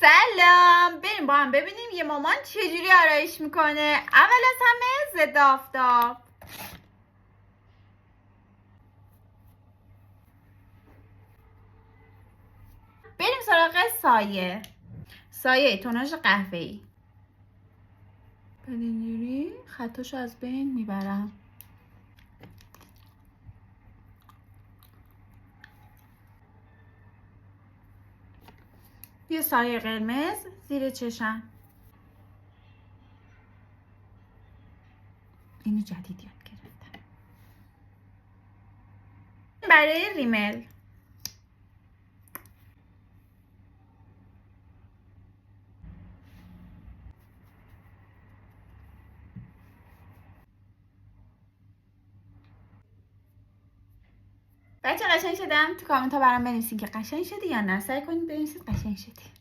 سلام، بریم با هم ببینیم یه مامان چجوری آرایش میکنه. اول از همه ضد آفتاب. بریم سراغ سایه توناژ قهوه‌ای. اینجوری خطاشو از بین میبرم. یه سایه قرمز زیر چشم. اینو جدید یاد گرفتم. برای ریمل بچه قشنگ شدم؟ تو کامنت ها برام بنویسین که قشنگ شدی یا نه. سعی کنید بنویسید قشنگ شدی.